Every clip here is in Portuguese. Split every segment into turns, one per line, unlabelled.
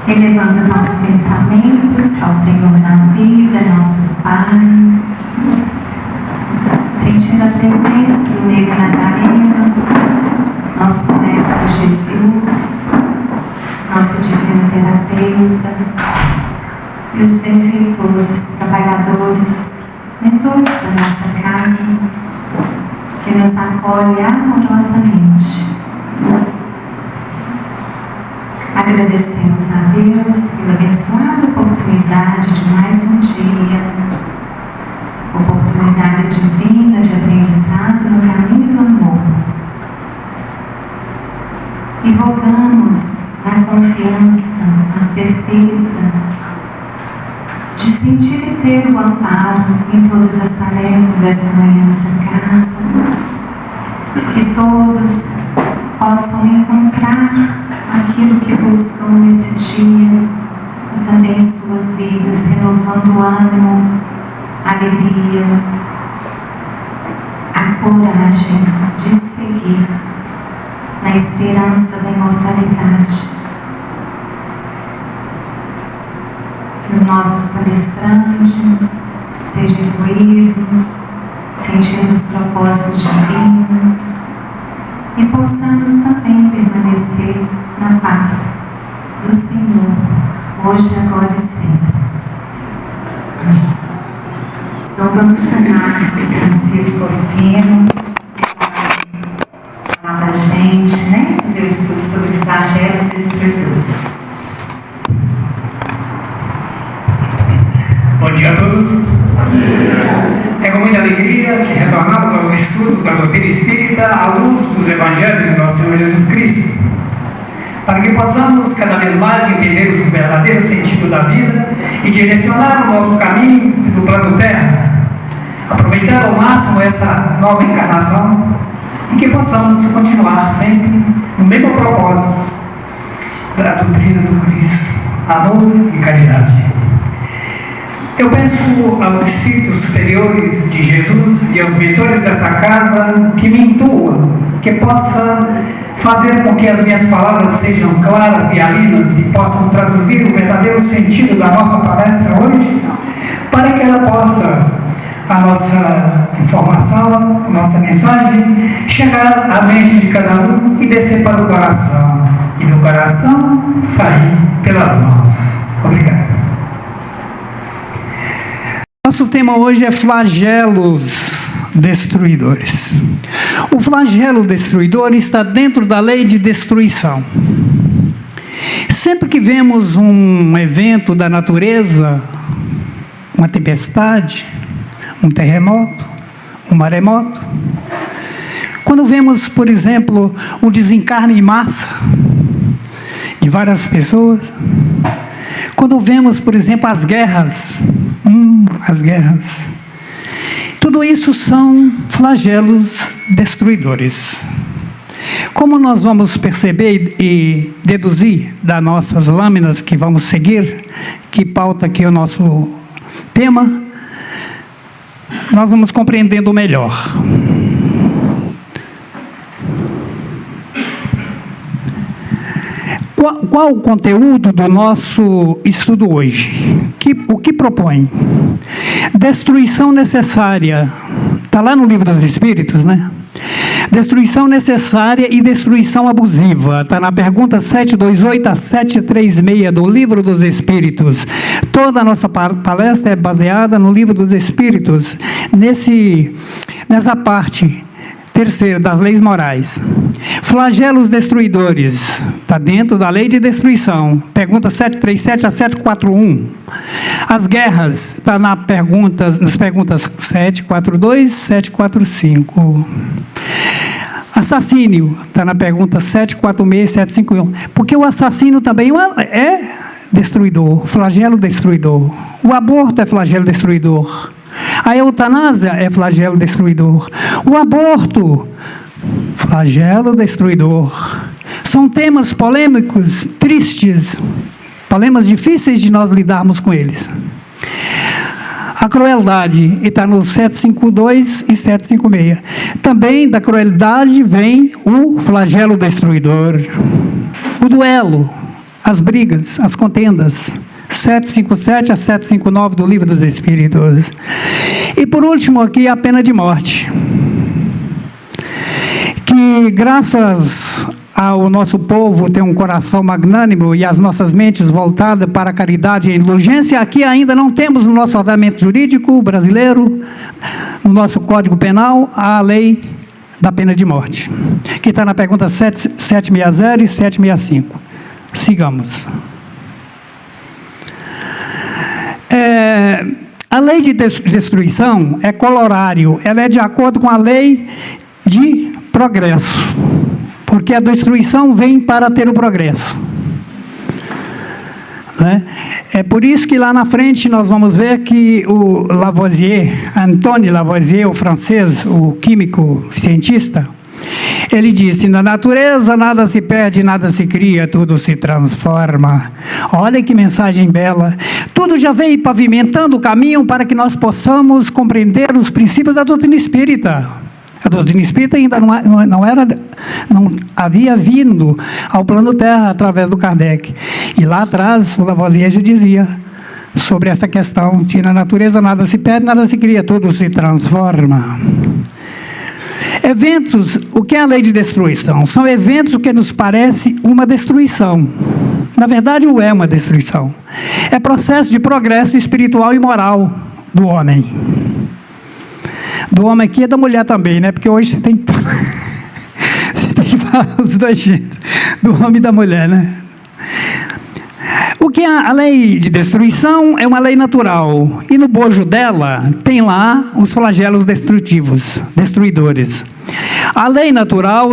Elevando nossos pensamentos ao Senhor da vida, nosso Pai, sentindo a presença do Negro Nazareno, nosso Mestre Jesus, nosso Divino Terapeuta, e os benfeitores, trabalhadores, mentores da nossa casa, que nos acolhe amorosamente. Agradecemos a Deus pela abençoada oportunidade de mais um dia, oportunidade divina de aprendizado no caminho do amor. E rogamos na confiança, na certeza de sentir e ter o amparo em todas as tarefas dessa manhã nessa casa, que todos possam encontrar aquilo que buscam nesse dia e também em suas vidas, renovando o ânimo, a alegria, a coragem de seguir na esperança da imortalidade. Que o nosso palestrante seja intuído, sentindo os propósitos divinos, e possamos também permanecer na paz do Senhor, hoje, agora e sempre. Então vamos chamar Francisco Orsino para falar para a gente, né? Fazer o estudo sobre flagelos e escritores.
Bom dia a todos. Bom dia. É com muita alegria que retornamos aos estudos da doutrina espírita à luz dos evangelhos de nosso Senhor Jesus Cristo, para que possamos cada vez mais entender o verdadeiro sentido da vida e direcionar o nosso caminho no plano terra, aproveitando ao máximo essa nova encarnação e que possamos continuar sempre no mesmo propósito da doutrina do Cristo, amor e caridade. Eu peço aos Espíritos superiores de Jesus e aos mentores dessa casa que me intuam, que possa fazer com que as minhas palavras sejam claras e alinas e possam traduzir o verdadeiro sentido da nossa palestra hoje, para que ela possa a nossa informação, a nossa mensagem, chegar à mente de cada um e descer para o coração. E do coração sair pelas mãos. Obrigado. Nosso tema hoje é flagelos destruidores. O flagelo destruidor está dentro da lei de destruição. Sempre que vemos um evento da natureza, uma tempestade, um terremoto, um maremoto, quando vemos, por exemplo, o desencarne em massa de várias pessoas, quando vemos, por exemplo, as guerras, tudo isso são flagelos destruidores. Como nós vamos perceber e deduzir das nossas lâminas que vamos seguir, que pauta aqui o nosso tema, nós vamos compreendendo melhor. Qual o conteúdo do nosso estudo hoje? O que propõe? Destruição necessária. Está lá no Livro dos Espíritos, né? Destruição necessária e destruição abusiva. Está na pergunta 728 a 736 do Livro dos Espíritos. Toda a nossa palestra é baseada no Livro dos Espíritos, nessa parte terceira das leis morais. Flagelos destruidores. Está dentro da lei de destruição. Pergunta 737 a 741. As guerras. Está nas perguntas 742 e 745. Assassínio, está na pergunta 746 e 751. Porque o assassino também é destruidor, flagelo destruidor. O aborto é flagelo destruidor. A eutanásia é flagelo destruidor. O aborto, flagelo destruidor. São temas polêmicos, tristes, problemas difíceis de nós lidarmos com eles. A crueldade, está no 752 e 756. Também da crueldade vem o flagelo destruidor. O duelo, as brigas, as contendas. 757 a 759 do Livro dos Espíritos. E por último aqui a pena de morte. Que graças ao nosso povo ter um coração magnânimo e as nossas mentes voltadas para a caridade e a indulgência, aqui ainda não temos no nosso ordenamento jurídico brasileiro, no nosso Código Penal, a lei da pena de morte, que está na pergunta 760 e 765. Sigamos. A lei de destruição é corolário, ela é de acordo com a lei de progresso. Porque a destruição vem para ter o progresso. Né? É por isso que lá na frente nós vamos ver que o Lavoisier, Antoine Lavoisier, o francês, o químico cientista, ele disse: na natureza nada se perde, nada se cria, tudo se transforma. Olha que mensagem bela. Tudo já veio pavimentando o caminho para que nós possamos compreender os princípios da doutrina espírita. A doutrina espírita ainda não havia vindo ao plano Terra através do Kardec. E lá atrás, o Lavoisier já dizia sobre essa questão, que na natureza nada se perde, nada se cria, tudo se transforma. Eventos, o que é a lei de destruição? São eventos que nos parece uma destruição. Na verdade, não é uma destruição. É processo de progresso espiritual e moral do homem. Do homem aqui e da mulher também, né? Porque hoje você tem que falar os dois gêneros, do homem e da mulher, né? O que é a lei de destruição é uma lei natural. E no bojo dela tem lá os flagelos destruidores. A lei natural,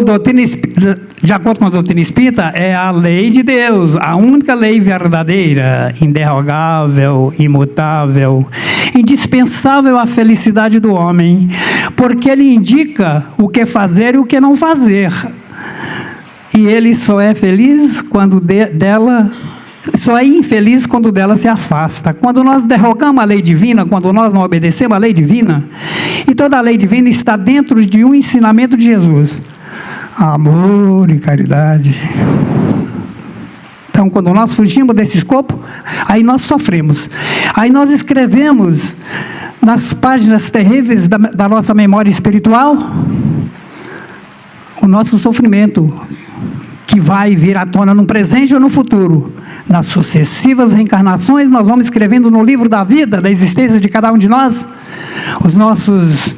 de acordo com a doutrina espírita, é a lei de Deus, a única lei verdadeira, inderrogável, imutável, indispensável à felicidade do homem, porque ele indica o que fazer e o que não fazer. E ele só é feliz quando só é infeliz quando dela se afasta. Quando nós derrogamos a lei divina, quando nós não obedecemos a lei divina, e toda a lei divina está dentro de um ensinamento de Jesus: amor e caridade. Então, quando nós fugimos desse escopo, aí nós sofremos. Aí nós escrevemos
nas páginas terríveis da nossa memória espiritual, o nosso sofrimento, que vai vir à tona no presente ou no futuro. Nas sucessivas reencarnações, nós vamos escrevendo no livro da vida, da existência de cada um de nós, os nossos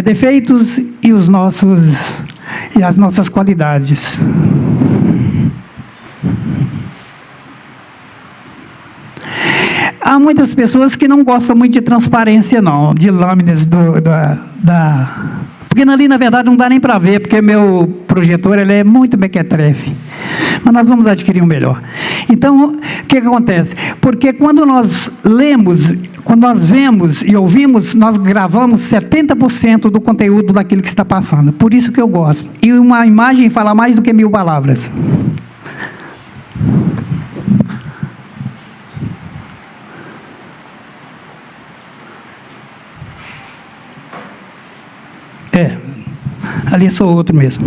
defeitos e as nossas qualidades. Há muitas pessoas que não gostam muito de transparência, não, de lâminas porque ali, na verdade, não dá nem para ver, porque meu projetor ele é muito mequetrefe. Mas nós vamos adquirir um melhor. Então, o que acontece? Porque quando nós lemos, quando nós vemos e ouvimos, nós gravamos 70% do conteúdo daquilo que está passando. Por isso que eu gosto. E uma imagem fala mais do que 1000 palavras. Ali sou outro mesmo.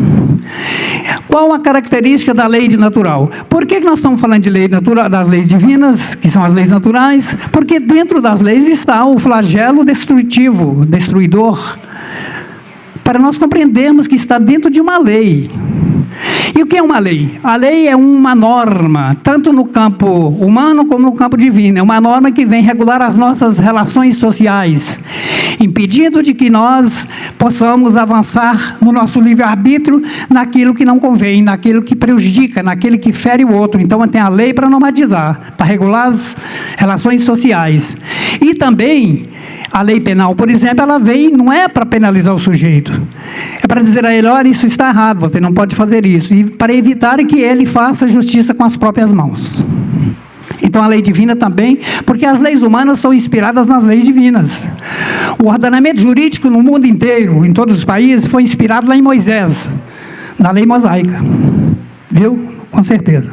Qual a característica da lei natural? Por que nós estamos falando de lei natural, das leis divinas, que são as leis naturais? Porque dentro das leis está o flagelo destrutivo, destruidor, para nós compreendermos que está dentro de uma lei. E o que é uma lei? A lei é uma norma, tanto no campo humano como no campo divino. É uma norma que vem regular as nossas relações sociais, impedindo de que nós possamos avançar no nosso livre-arbítrio naquilo que não convém, naquilo que prejudica, naquilo que fere o outro. Então tem a lei para normatizar, para regular as relações sociais. E também a lei penal, por exemplo, ela vem, não é para penalizar o sujeito, é para dizer a ele, olha, isso está errado, você não pode fazer isso, e para evitar que ele faça justiça com as próprias mãos. Então a lei divina também, porque as leis humanas são inspiradas nas leis divinas. O ordenamento jurídico no mundo inteiro, em todos os países, foi inspirado lá em Moisés, na lei mosaica, viu? Com certeza,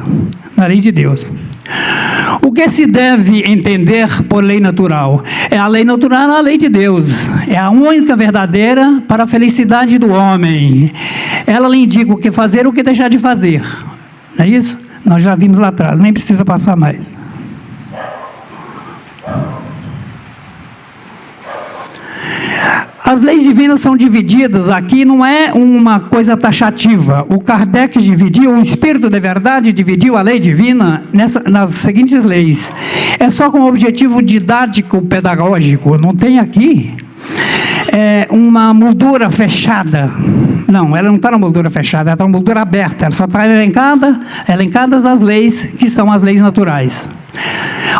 na lei de Deus. O que se deve entender por lei natural? A lei natural é a lei de Deus. É a única verdadeira para a felicidade do homem. Ela lhe indica o que fazer e o que deixar de fazer. Não é isso? Nós já vimos lá atrás, nem precisa passar mais. As leis divinas são divididas, aqui não é uma coisa taxativa. O Kardec dividiu, o Espírito de Verdade dividiu a lei divina nas seguintes leis. É só com objetivo didático, pedagógico, não tem aqui uma moldura fechada. Não, ela não está na moldura fechada, ela está na moldura aberta. Ela só está elencadas as leis que são as leis naturais.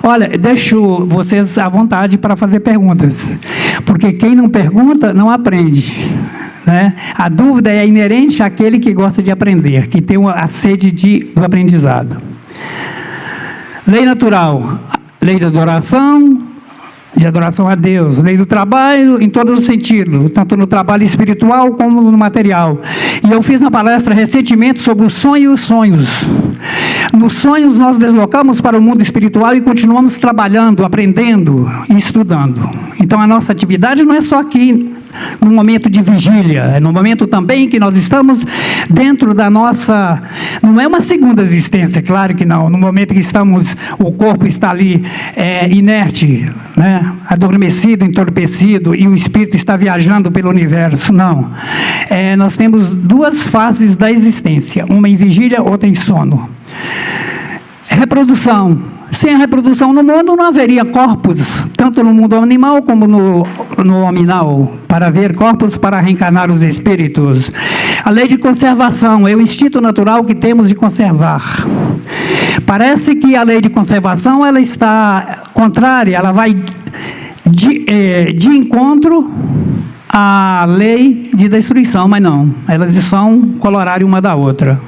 Olha, deixo vocês à vontade para fazer perguntas, porque quem não pergunta não aprende, né? A dúvida é inerente àquele que gosta de aprender, que tem a sede do aprendizado. Lei natural, lei da adoração, de adoração a Deus, lei do trabalho em todos os sentidos, tanto no trabalho espiritual como no material. E eu fiz uma palestra recentemente sobre o sonho e os sonhos. Nos sonhos nós deslocamos para o mundo espiritual e continuamos trabalhando, aprendendo e estudando. Então a nossa atividade não é só aqui no momento de vigília, é no momento também que nós estamos dentro da nossa, não é uma segunda existência, claro que não, no momento que estamos, o corpo está ali inerte, né? Adormecido, entorpecido, e o espírito está viajando pelo universo, não. Nós temos duas fases da existência, uma em vigília, outra em sono. Reprodução. Sem a reprodução no mundo não haveria corpos, tanto no mundo animal como no hominal, para haver corpos para reencarnar os espíritos. A lei de conservação é o instinto natural que temos de conservar. Parece que a lei de conservação ela está contrária, ela vai de encontro à lei de destruição, mas não, elas são colorárias uma da outra.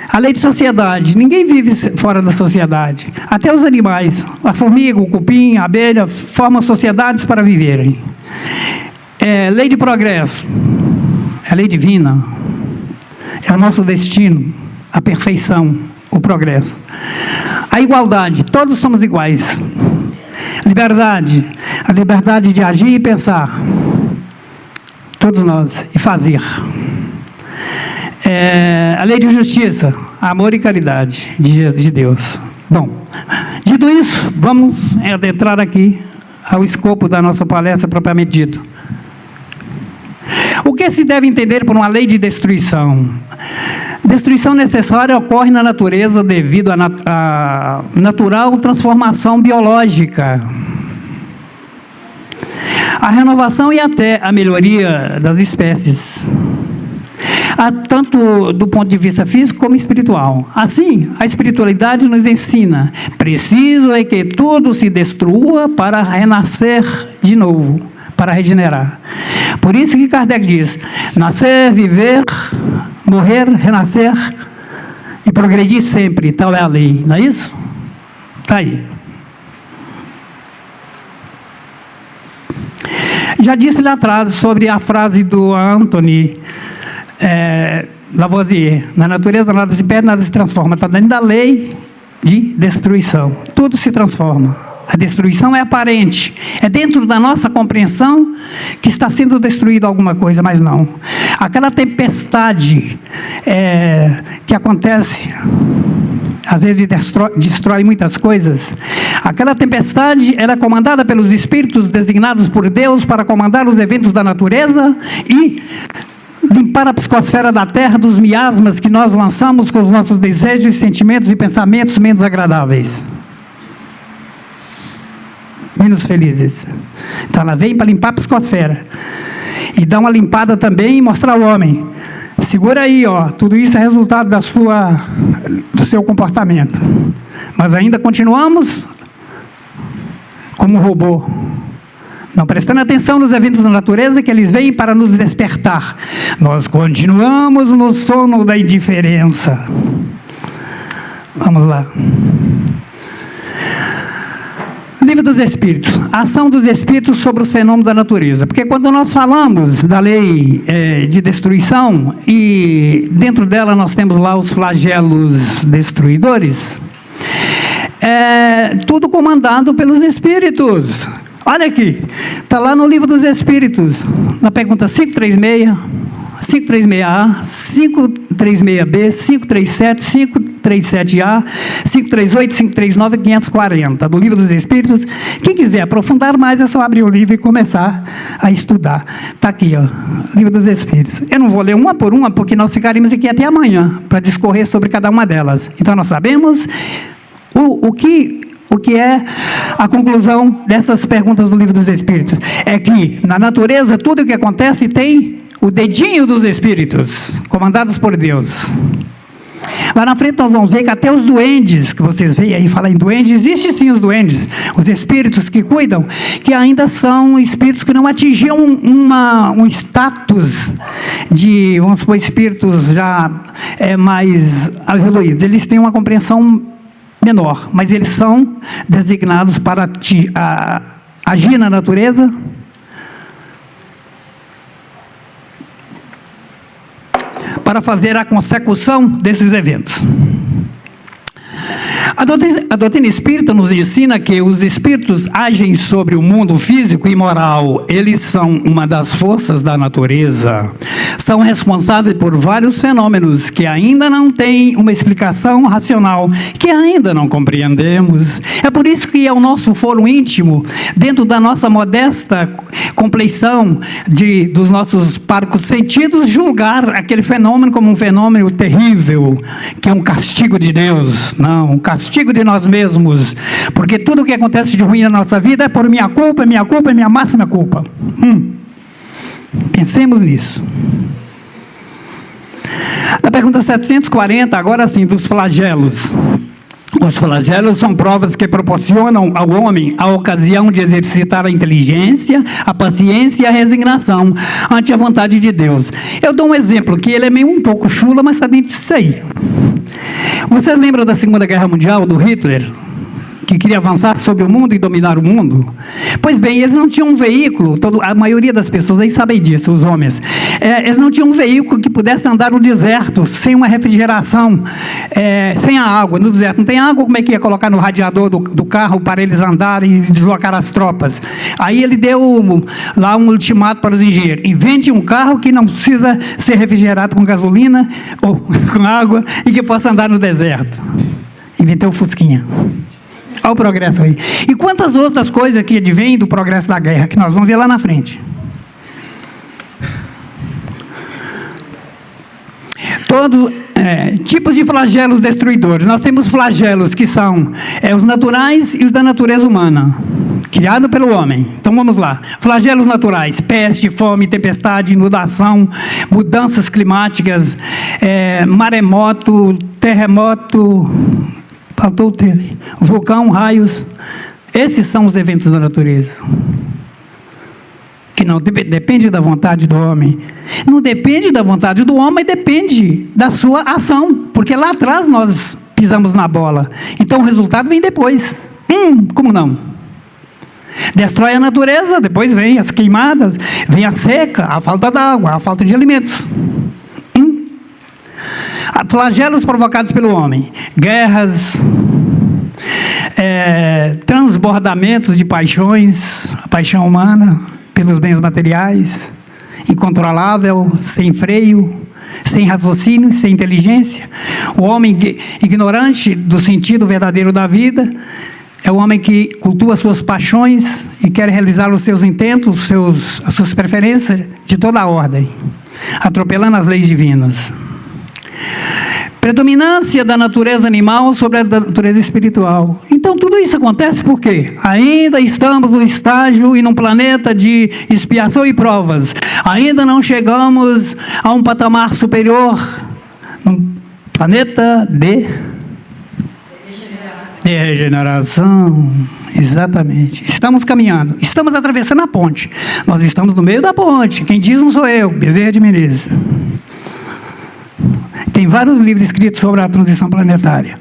A lei de sociedade, ninguém vive fora da sociedade, até os animais, a formiga, o cupim, a abelha, formam sociedades para viverem. Lei de progresso, é a lei divina, é o nosso destino, a perfeição, o progresso. A igualdade, todos somos iguais. Liberdade, a liberdade de agir e pensar, todos nós, e fazer. A lei de justiça, amor e caridade de Deus. Bom, dito isso, vamos adentrar aqui ao escopo da nossa palestra propriamente dito. O que se deve entender por uma lei de destruição? Destruição necessária ocorre na natureza devido à natural transformação biológica, a renovação e até a melhoria das espécies, tanto do ponto de vista físico como espiritual. Assim, a espiritualidade nos ensina: preciso é que tudo se destrua para renascer de novo, para regenerar. Por isso que Kardec diz: nascer, viver, morrer, renascer e progredir sempre, tal é a lei. Não é isso? Está aí. Já disse lá atrás sobre a frase do Anthony Lavoisier: na natureza nada se perde, nada se transforma. Está dentro da lei de destruição. Tudo se transforma. A destruição é aparente. É dentro da nossa compreensão que está sendo destruída alguma coisa, mas não. Aquela tempestade que acontece, às vezes destrói muitas coisas. Aquela tempestade era comandada pelos espíritos designados por Deus para comandar os eventos da natureza e limpar a psicosfera da Terra dos miasmas que nós lançamos com os nossos desejos, sentimentos e pensamentos menos agradáveis, menos felizes. Então ela vem para limpar a psicosfera e dar uma limpada também e mostrar ao homem: segura aí, ó, tudo isso é resultado do seu comportamento. Mas ainda continuamos como robô, não prestando atenção nos eventos da natureza que eles vêm para nos despertar. Nós continuamos no sono da indiferença. Vamos lá. Livro dos Espíritos, a ação dos Espíritos sobre os fenômenos da natureza. Porque quando nós falamos da lei de destruição, e dentro dela nós temos lá os flagelos destruidores, tudo comandado pelos Espíritos. Olha aqui, está lá no Livro dos Espíritos, na pergunta 536, 536A, 536B, 537, 537A, 538, 539 e 540, do Livro dos Espíritos. Quem quiser aprofundar mais, é só abrir o livro e começar a estudar. Está aqui, ó, Livro dos Espíritos. Eu não vou ler uma por uma, porque nós ficaríamos aqui até amanhã, para discorrer sobre cada uma delas. Então, nós sabemos o que é a conclusão dessas perguntas do Livro dos Espíritos. É que, na natureza, tudo o que acontece tem o dedinho dos Espíritos, comandados por Deus. Lá na frente nós vamos ver que até os duendes, que vocês veem aí falar em duendes, existem sim os duendes, os espíritos que cuidam, que ainda são espíritos que não atingiam um status de, vamos supor, espíritos já mais evoluídos. Eles têm uma compreensão menor, mas eles são designados para agir na natureza, para fazer a consecução desses eventos. A doutrina espírita nos ensina que os espíritos agem sobre o mundo físico e moral. Eles são uma das forças da natureza. São responsáveis por vários fenômenos que ainda não têm uma explicação racional, que ainda não compreendemos. É por isso que é o nosso foro íntimo, dentro da nossa modesta compleição dos nossos parcos sentidos, julgar aquele fenômeno como um fenômeno terrível, que é um castigo de Deus. Não, um castigo de nós mesmos, porque tudo o que acontece de ruim na nossa vida é por minha culpa, é minha máxima culpa. Pensemos nisso. Na pergunta 740, agora sim, dos flagelos. Os flagelos são provas que proporcionam ao homem a ocasião de exercitar a inteligência, a paciência e a resignação ante a vontade de Deus. Eu dou um exemplo, que ele é meio um pouco chula, mas está dentro disso aí. Vocês lembram da Segunda Guerra Mundial, do Hitler, que queria avançar sobre o mundo e dominar o mundo? Pois bem, eles não tinham um veículo, a maioria das pessoas aí sabem disso, os homens, eles não tinham um veículo que pudesse andar no deserto, sem uma refrigeração, sem a água. No deserto não tem água, como é que ia colocar no radiador do carro para eles andarem e deslocar as tropas? Aí ele deu lá um ultimato para os engenheiros: invente um carro que não precisa ser refrigerado com gasolina ou com água e que possa andar no deserto. Inventou o Fusquinha. Olha o progresso aí. E quantas outras coisas que advêm do progresso da guerra, que nós vamos ver lá na frente. Todos tipos de flagelos destruidores. Nós temos flagelos que são os naturais e os da natureza humana, criado pelo homem. Então vamos lá. Flagelos naturais: peste, fome, tempestade, inundação, mudanças climáticas, maremoto, terremoto, faltou o tele, vulcão, raios. Esses são os eventos da natureza, que não depende da vontade do homem. Não depende da vontade do homem, depende da sua ação, porque lá atrás nós pisamos na bola. Então o resultado vem depois. Como não? Destrói a natureza, depois vem as queimadas, vem a seca, a falta d'água, a falta de alimentos. Flagelos provocados pelo homem: guerras, transbordamentos de paixões, a paixão humana pelos bens materiais, incontrolável, sem freio, sem raciocínio, sem inteligência. O homem ignorante do sentido verdadeiro da vida é o homem que cultua suas paixões e quer realizar os seus intentos, as suas preferências de toda a ordem, atropelando as leis divinas. Predominância da natureza animal sobre a natureza espiritual. Então tudo isso acontece por quê? Ainda estamos no estágio e num planeta de expiação e provas. Ainda não chegamos a um patamar superior, num planeta de regeneração. Exatamente. Estamos caminhando, estamos atravessando a ponte. Nós estamos no meio da ponte. Quem diz não sou eu, Bezerra de Menezes. Tem vários livros escritos sobre a transição planetária.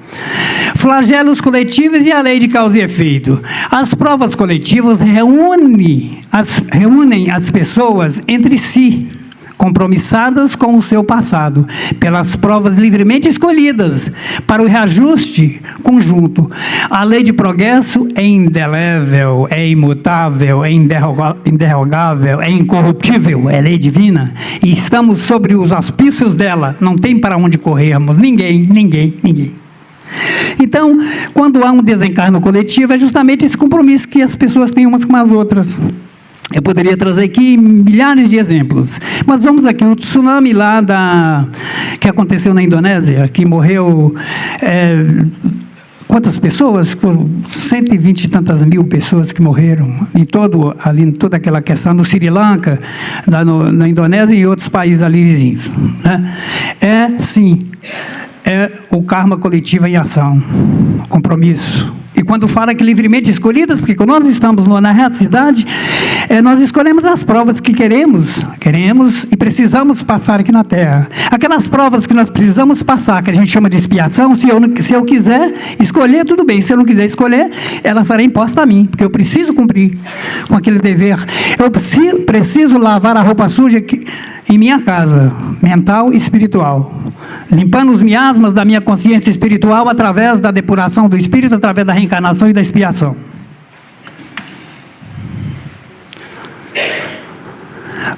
Flagelos coletivos e a lei de causa e efeito. As provas coletivas reúnem as pessoas entre si, compromissadas com o seu passado, pelas provas livremente escolhidas para o reajuste conjunto. A lei de progresso é indelével, é imutável, é inderrogável, é incorruptível, é lei divina, e estamos sobre os auspícios dela, não tem para onde corrermos, ninguém. Então, quando há um desencarno coletivo, é justamente esse compromisso que as pessoas têm umas com as outras. Eu poderia trazer aqui milhares de exemplos, mas vamos aqui, o tsunami lá que aconteceu na Indonésia, que morreu, quantas pessoas? 120 e tantas mil pessoas que morreram, em toda aquela questão, no Sri Lanka, na Indonésia e em outros países ali vizinhos, né? Sim, é o karma coletivo em ação, compromisso. E quando fala que livremente escolhidas, porque quando nós estamos na realidade, nós escolhemos as provas que queremos e precisamos passar aqui na Terra. Aquelas provas que nós precisamos passar, que a gente chama de expiação, se eu quiser escolher, tudo bem. Se eu não quiser escolher, ela será imposta a mim, porque eu preciso cumprir com aquele dever. Eu preciso lavar a roupa suja em minha casa, mental e espiritual, limpando os miasmas da minha consciência espiritual através da depuração do espírito, através da reencarnação e da expiação.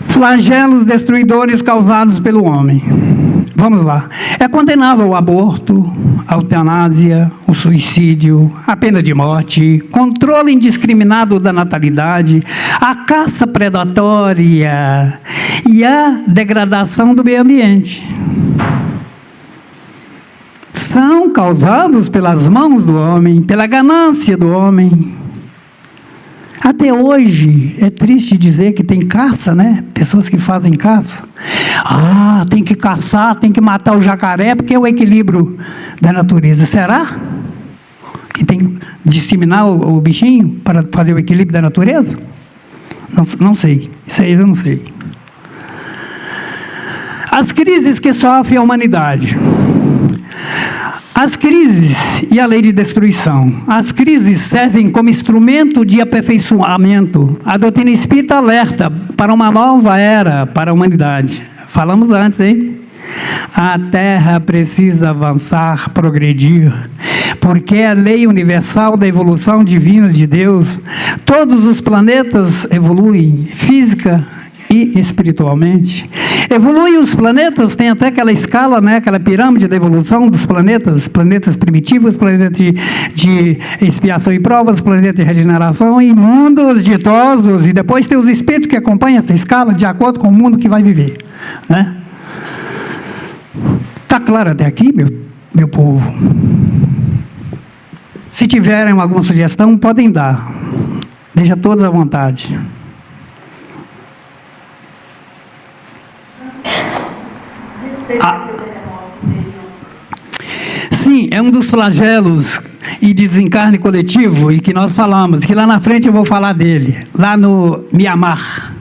Flagelos destruidores causados pelo homem. Vamos lá. É condenável o aborto, a eutanásia, o suicídio, a pena de morte, controle indiscriminado da natalidade, a caça predatória e a degradação do meio ambiente. São causados pelas mãos do homem, pela ganância do homem. Até hoje, é triste dizer que tem caça, né? Pessoas que fazem caça. Tem que caçar, tem que matar o jacaré, porque é o equilíbrio da natureza. Será? Que tem que disseminar o bichinho para fazer o equilíbrio da natureza? Não sei. Isso aí eu não sei. As crises que sofre a humanidade. As crises e a lei de destruição. As crises servem como instrumento de aperfeiçoamento. A doutrina espírita alerta para uma nova era para a humanidade. Falamos antes, hein? A Terra precisa avançar, progredir, porque é a lei universal da evolução divina de Deus. Todos os planetas evoluem, física e espiritualmente. Evolui os planetas, tem até aquela escala, né, aquela pirâmide da evolução dos planetas, planetas primitivos, planetas de expiação e provas, planetas de regeneração e mundos ditosos, e depois tem os espíritos que acompanham essa escala de acordo com o mundo que vai viver, né? Está claro até aqui, meu povo? Se tiverem alguma sugestão, podem dar. Deixa todos à vontade. Sim, é um dos flagelos e desencarne coletivo, e que nós falamos, que lá na frente eu vou falar dele, lá no Mianmar,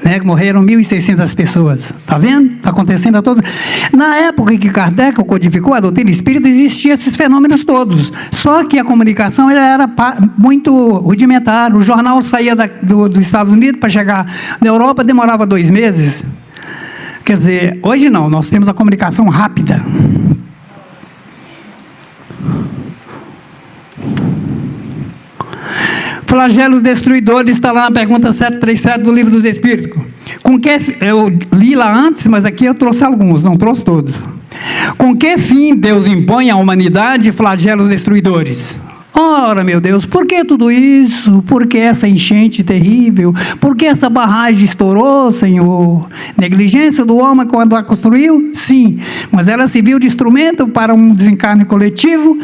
né, que morreram 1.600 pessoas. Está vendo? Está acontecendo a todo. Na época em que Kardec codificou a doutrina espírita, existiam esses fenômenos todos. Só que a comunicação era muito rudimentar. O jornal saía dos Estados Unidos para chegar na Europa, demorava 2 meses. Quer dizer, hoje não, nós temos a comunicação rápida. Flagelos destruidores, está lá na pergunta 737 do Livro dos Espíritos. Com que, eu li lá antes, mas aqui eu trouxe alguns, não trouxe todos. Com que fim Deus impõe à humanidade flagelos destruidores? Ora, meu Deus, por que tudo isso? Por que essa enchente terrível? Por que essa barragem estourou, Senhor? Negligência do homem quando a construiu? Sim, mas ela serviu de instrumento para um desencarne coletivo,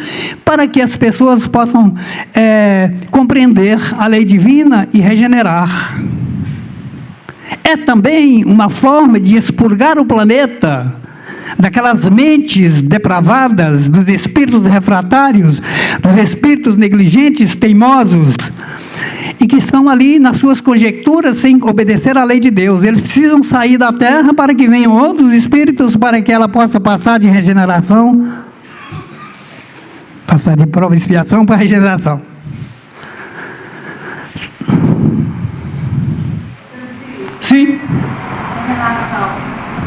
para que as pessoas possam compreender a lei divina e regenerar. É também uma forma de expurgar o planeta daquelas mentes depravadas, dos espíritos refratários, dos espíritos negligentes, teimosos, e que estão ali nas suas conjecturas sem obedecer à lei de Deus. Eles precisam sair da terra para que venham outros espíritos, para que ela possa passar de regeneração, passar de prova e expiação para regeneração. Sim.
Em relação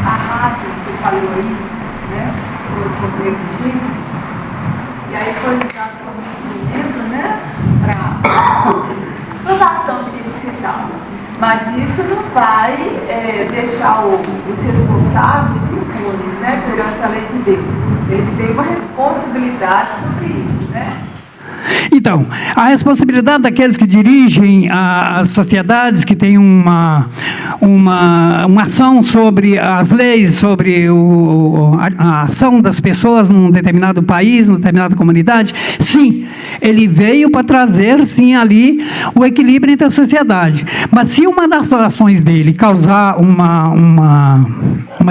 à rádio, você falou aí, né, por negligência, e aí foi usado como instrumento, né, para provação de que precisava. Mas isso não vai deixar os responsáveis impunes, né, perante a lei de Deus. Eles têm uma responsabilidade sobre isso, né?
Então, a responsabilidade daqueles que dirigem as sociedades, que têm uma ação sobre as leis, sobre a ação das pessoas num determinado país, numa determinada comunidade, sim, ele veio para trazer, sim, ali o equilíbrio entre a sociedade. Mas se uma das ações dele causar uma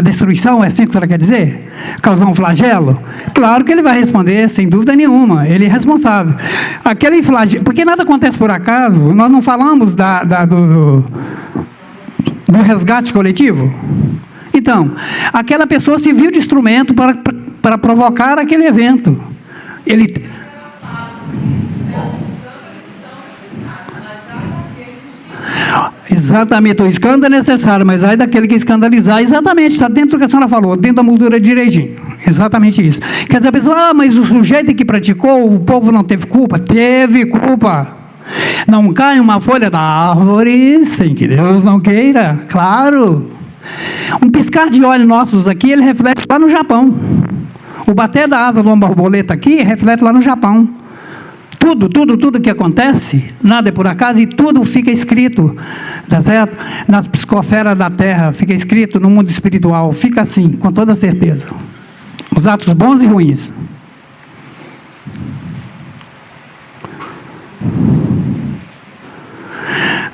destruição, é assim que a senhora quer dizer? Causar um flagelo? Claro que ele vai responder, sem dúvida nenhuma, ele é responsável. Aquele flagelo, porque nada acontece por acaso, nós não falamos do resgate coletivo? Então, aquela pessoa se viu de instrumento para provocar aquele evento. Exatamente, o escândalo é necessário, mas aí daquele que escandalizar, exatamente, está dentro do que a senhora falou, dentro da moldura direitinho, exatamente isso. Quer dizer, a pessoa, mas o sujeito que praticou, o povo não teve culpa? Teve culpa. Não cai uma folha da árvore sem que Deus não queira, claro. Um piscar de olhos nossos aqui, ele reflete lá no Japão. O bater da asa de uma borboleta aqui, reflete lá no Japão. Tudo que acontece, nada é por acaso, e tudo fica escrito, tá certo? Na psicosfera da Terra, fica escrito no mundo espiritual, fica assim, com toda certeza. Os atos bons e ruins.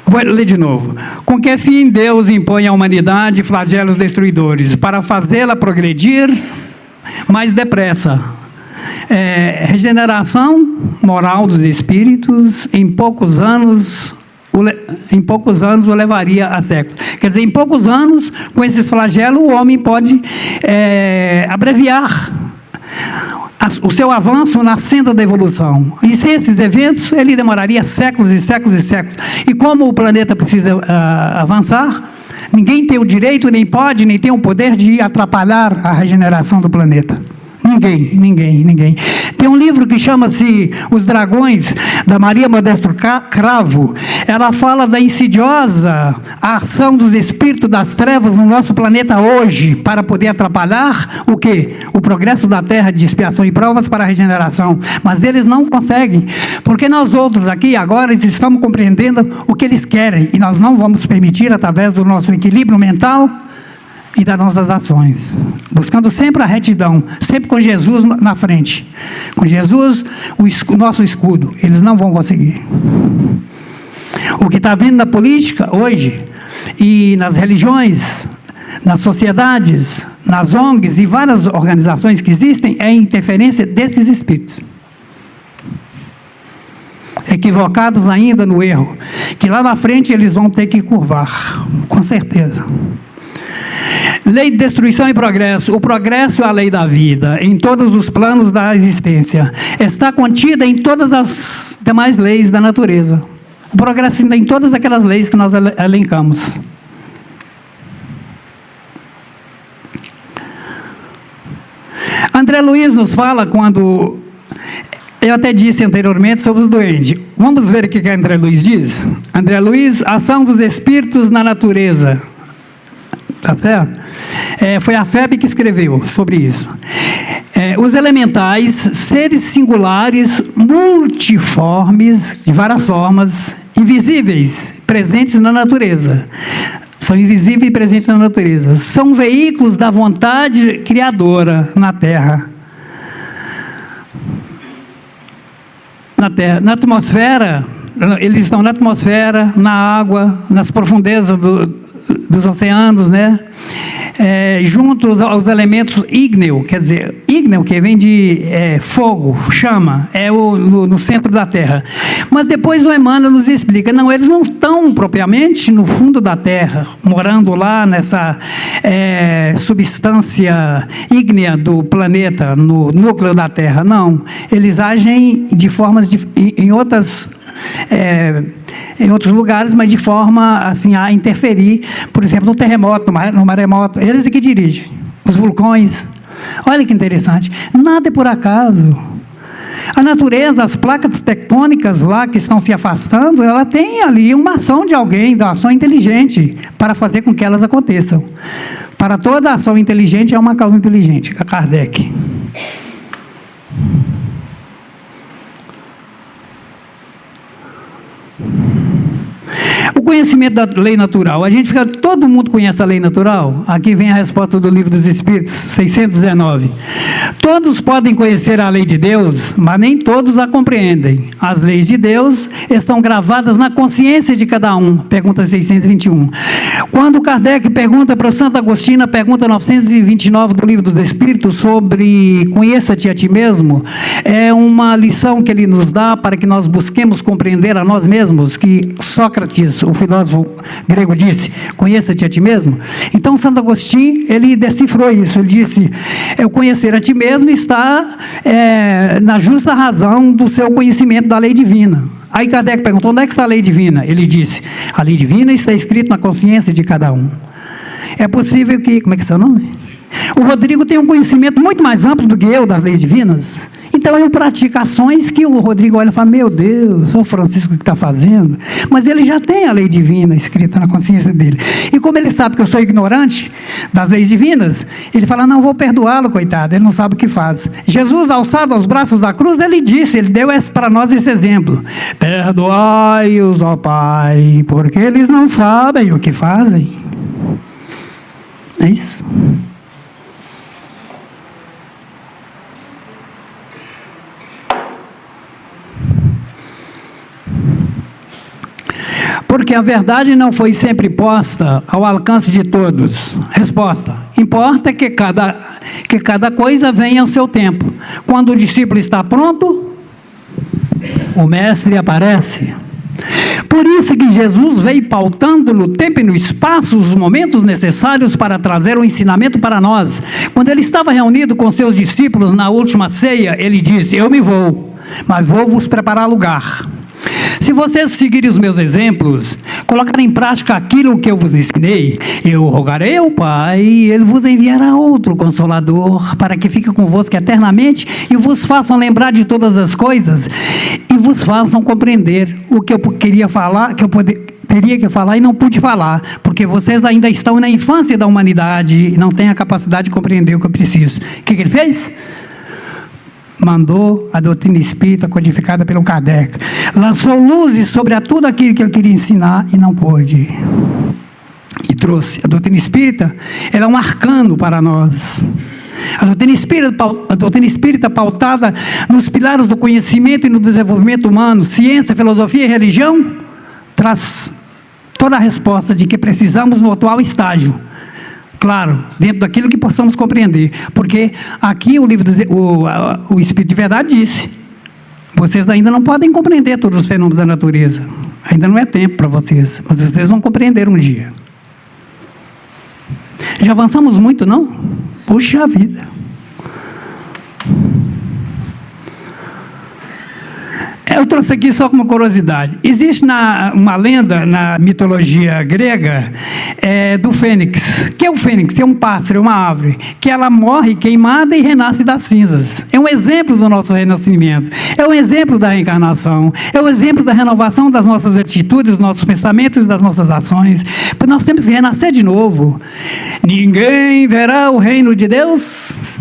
Vou ler de novo. Com que fim Deus impõe à humanidade flagelos destruidores? Para fazê-la progredir mais depressa. Regeneração moral dos espíritos, em poucos anos o levaria a séculos. Quer dizer, em poucos anos, com esses flagelos, o homem pode abreviar o seu avanço na senda da evolução. E sem esses eventos, ele demoraria séculos e séculos e séculos. E como o planeta precisa avançar, ninguém tem o direito, nem pode, nem tem o poder de atrapalhar a regeneração do planeta. Ninguém. Tem um livro que chama-se Os Dragões, da Maria Modesto Cravo. Ela fala da insidiosa ação dos espíritos das trevas no nosso planeta hoje, para poder atrapalhar o quê? O progresso da Terra de expiação e provas para a regeneração. Mas eles não conseguem, porque nós outros aqui agora estamos compreendendo o que eles querem, e nós não vamos permitir, através do nosso equilíbrio mental e das nossas ações, buscando sempre a retidão, sempre com Jesus na frente, com Jesus o nosso escudo. Eles não vão conseguir. O que está vindo na política hoje, e nas religiões, nas sociedades, nas ONGs e várias organizações que existem, é a interferência desses espíritos, equivocados ainda no erro, que lá na frente eles vão ter que curvar, com certeza. Lei de destruição e progresso. O progresso é a lei da vida, em todos os planos da existência. Está contida em todas as demais leis da natureza. O progresso está em todas aquelas leis que nós elencamos. André Luiz nos fala quando... Eu até disse anteriormente sobre os doentes. Vamos ver o que André Luiz diz? André Luiz, ação dos espíritos na natureza. Tá certo? Foi a FEB que escreveu sobre isso. Os elementais, seres singulares, multiformes, de várias formas, invisíveis, presentes na natureza. São invisíveis e presentes na natureza. São veículos da vontade criadora na Terra. Na atmosfera, eles estão na atmosfera, na água, nas profundezas dos oceanos, né? Juntos aos elementos ígneo, quer dizer, ígneo que vem de fogo, chama, no centro da Terra. Mas depois o Emmanuel nos explica, não, eles não estão propriamente no fundo da Terra, morando lá nessa substância ígnea do planeta, no núcleo da Terra, não. Eles agem de formas, em outros lugares, mas de forma assim, a interferir, por exemplo, no terremoto, no maremoto, eles é que dirigem, os vulcões. Olha que interessante, nada é por acaso. A natureza, as placas tectônicas lá que estão se afastando, ela tem ali uma ação de alguém, uma ação inteligente, para fazer com que elas aconteçam. Para toda ação inteligente, é uma causa inteligente, a Kardec. O conhecimento da lei natural. Todo mundo conhece a lei natural? Aqui vem a resposta do Livro dos Espíritos, 619. Todos podem conhecer a lei de Deus, mas nem todos a compreendem. As leis de Deus estão gravadas na consciência de cada um. Pergunta 621. Quando Kardec pergunta para o Santo Agostinho, pergunta 929 do Livro dos Espíritos, sobre conheça-te a ti mesmo, é uma lição que ele nos dá para que nós busquemos compreender a nós mesmos, que Sócrates, o filósofo grego, disse, conheça-te a ti mesmo. Então Santo Agostinho, ele decifrou isso, ele disse, o conhecer a ti mesmo está na justa razão do seu conhecimento da lei divina. Aí Kardec perguntou, onde é que está a lei divina? Ele disse, a lei divina está escrita na consciência de cada um. É possível que, como é que é seu nome? O Rodrigo tem um conhecimento muito mais amplo do que eu das leis divinas. Então eu pratico ações que o Rodrigo olha e fala, meu Deus, o Francisco que está fazendo. Mas ele já tem a lei divina escrita na consciência dele. E como ele sabe que eu sou ignorante das leis divinas, ele fala, não, vou perdoá-lo, coitado, ele não sabe o que faz. Jesus, alçado aos braços da cruz, ele disse, ele deu para nós esse exemplo. Perdoai-os, ó Pai, porque eles não sabem o que fazem. É isso. Porque a verdade não foi sempre posta ao alcance de todos. Resposta: importa que cada coisa venha ao seu tempo. Quando o discípulo está pronto, o mestre aparece. Por isso que Jesus veio pautando no tempo e no espaço os momentos necessários para trazer o ensinamento para nós. Quando ele estava reunido com seus discípulos na última ceia, ele disse, eu me vou, mas vou vos preparar lugar. Se vocês seguirem os meus exemplos, colocar em prática aquilo que eu vos ensinei, eu rogarei ao Pai, e Ele vos enviará outro Consolador, para que fique convosco eternamente, e vos façam lembrar de todas as coisas, e vos façam compreender o que eu queria falar, teria que falar e não pude falar, porque vocês ainda estão na infância da humanidade, e não têm a capacidade de compreender o que eu preciso. O que ele fez? Mandou a doutrina espírita codificada pelo Kardec. Lançou luzes sobre tudo aquilo que ele queria ensinar e não pôde. E trouxe. A doutrina espírita, ela é um arcano para nós. A doutrina espírita pautada nos pilares do conhecimento e no desenvolvimento humano, ciência, filosofia e religião, traz toda a resposta de que precisamos no atual estágio. Claro, dentro daquilo que possamos compreender. Porque aqui o Espírito de Verdade disse, vocês ainda não podem compreender todos os fenômenos da natureza. Ainda não é tempo para vocês, mas vocês vão compreender um dia. Já avançamos muito, não? Puxa vida. Eu trouxe aqui só como curiosidade. Existe uma lenda na mitologia grega do fênix. O que é o fênix? É um pássaro, é uma árvore, que ela morre queimada e renasce das cinzas. É um exemplo do nosso renascimento. É um exemplo da reencarnação. É um exemplo da renovação das nossas atitudes, dos nossos pensamentos e das nossas ações. Porque nós temos que renascer de novo. Ninguém verá o reino de Deus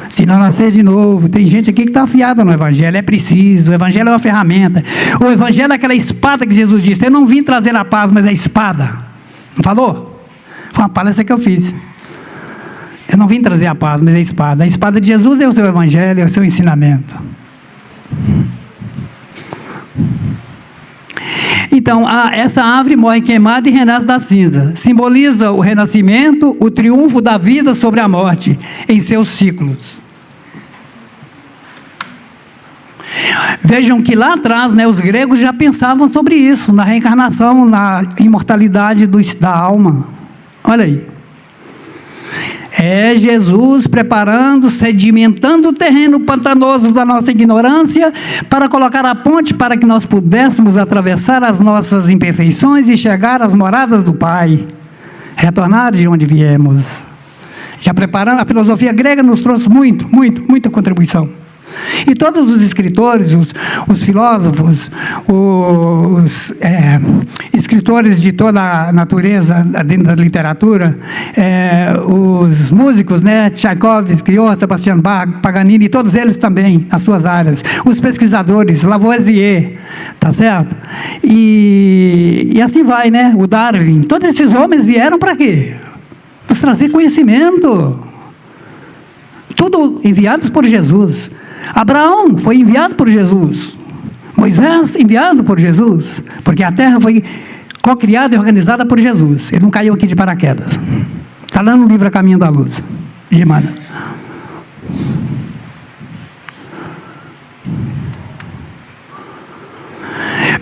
se não nascer de novo. Tem gente aqui que está afiada no Evangelho. É preciso. O Evangelho é uma ferramenta. O Evangelho é aquela espada que Jesus disse. Eu não vim trazer a paz, mas a espada. Não falou? Foi uma palestra que eu fiz. Eu não vim trazer a paz, mas a espada. A espada de Jesus é o seu Evangelho, é o seu ensinamento. Então, essa árvore morre queimada e renasce da cinza. Simboliza o renascimento, o triunfo da vida sobre a morte, em seus ciclos. Vejam que lá atrás, os gregos já pensavam sobre isso, na reencarnação, na imortalidade da alma. Olha aí. É Jesus preparando, sedimentando o terreno pantanoso da nossa ignorância para colocar a ponte para que nós pudéssemos atravessar as nossas imperfeições e chegar às moradas do Pai, retornar de onde viemos. Já preparando, a filosofia grega nos trouxe muita contribuição. E todos os escritores, os filósofos, os escritores de toda a natureza dentro da literatura, os músicos, Tchaikovsky, Johann Sebastian Bach, Paganini, todos eles também, nas suas áreas. Os pesquisadores, Lavoisier, tá certo? E assim vai, o Darwin. Todos esses homens vieram para quê? Nos trazer conhecimento. Tudo enviados por Jesus. Abraão foi enviado por Jesus. Moisés enviado por Jesus. Porque a terra foi co-criada e organizada por Jesus. Ele não caiu aqui de paraquedas. Está lá no livro A Caminho da Luz, de Emmanuel.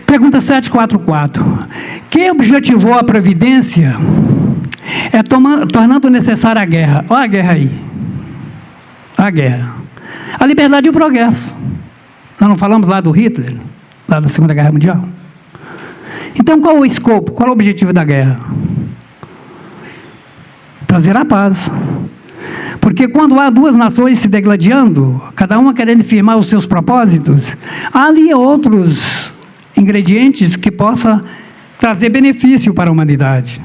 Pergunta 744. Quem objetivou a providência tornando necessária a guerra? Olha a guerra aí. A guerra. A liberdade e o progresso. Nós não falamos lá do Hitler, lá da Segunda Guerra Mundial? Então, qual o escopo, qual o objetivo da guerra? Trazer a paz. Porque quando há duas nações se degladiando, cada uma querendo firmar os seus propósitos, há ali outros ingredientes que possam trazer benefício para a humanidade.